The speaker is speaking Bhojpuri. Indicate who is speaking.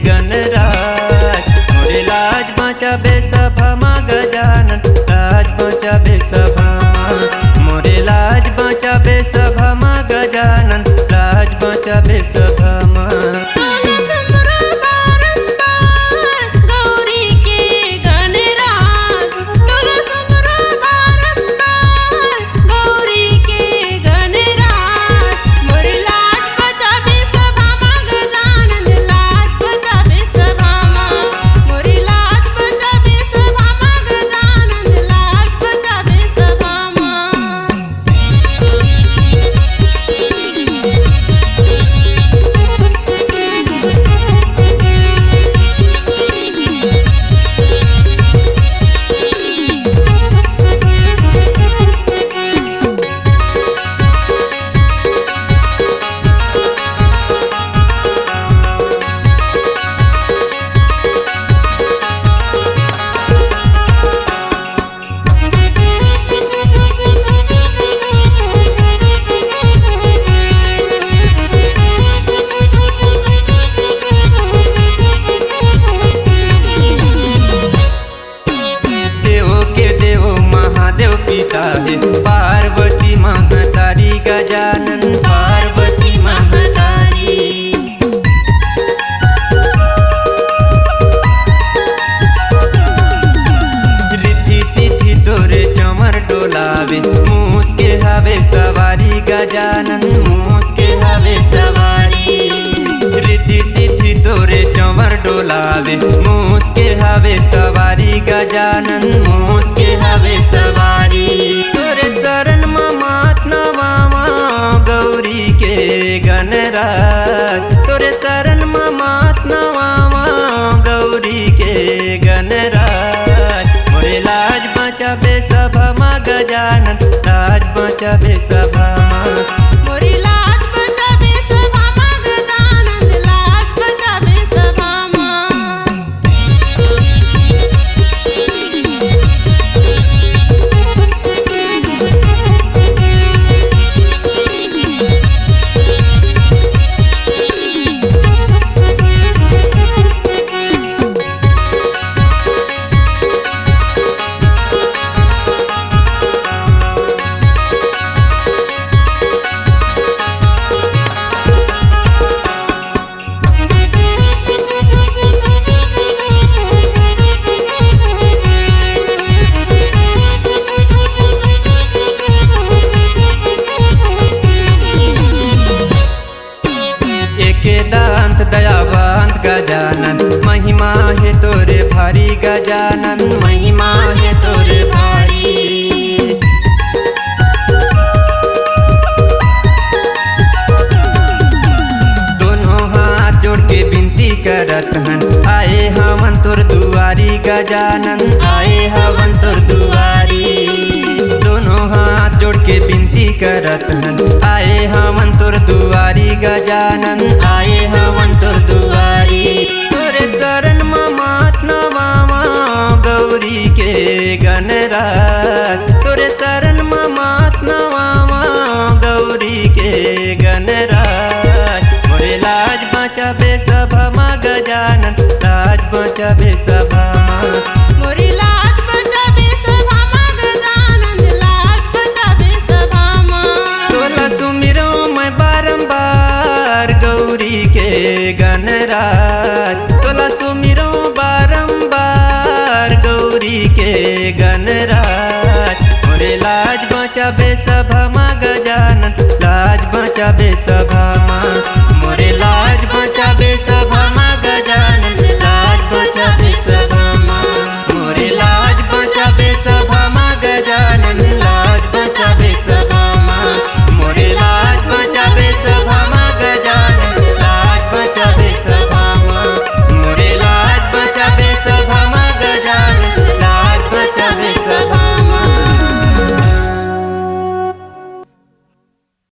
Speaker 1: गणराज मोरे लाज बचाबे सभा मा गजानन लाज बचाबे सभा मा मोरे लाज बचाबे सभा मा गजानन लाज बचाबे सभा मा। महादेव पिता है पार्वती महतारी गजानन पार्वती महतारी। रिद्धि सिद्धि तोरे चमर डोलावे मूस के हवे सवारी गजानन मूस के हवे सवारी। रिद्धि सिद्धि तोरे चमर डोलावे मूस के हवे सवारी गजानन मूस के हवे सवारी। तोरे शरण मात नवामा गौरी के गणराज तोरे शरण मात नवामा गौरी के गणराज मोरे लाज बचाबे सभा मा गजानन लाज बचाबे सभा मा।
Speaker 2: मोरे लाज बचाबे सभा मा गजानन लाज बचाबे सभा मा।
Speaker 1: एके दांत दयावंत गजानन महिमा है तोरे भारी गजानन महिमा है तोरे भारी। दोनों हाथ जोड़ के विनती करत हन आए हवन तोर दुआरी गजानन आए हवन तोर दुआरी। दोनों हाथ जोड़ के विनती करत हन आए हवन तोर दुआरी गजानन आए हवन तोर दुआरी। तोरे शरण मात नवामा गौरी के गणराज तोरे शरण मात नवामा गौरी के गणराज मोरे लाज बचाबे सभा मा गजानन लाज बचाबे सभा मा।
Speaker 2: मोरे लाज बचाबे सभा मा गजानन लाज बचाबे सभा मा।
Speaker 1: तोला सुमिरो मैं बारंबार गौरी के गणराज तोला सुमिरो बारंबार गौरी के गणराज मोरे लाज बचाबे सभा मा गजानन लाज बचाबे सभा मा।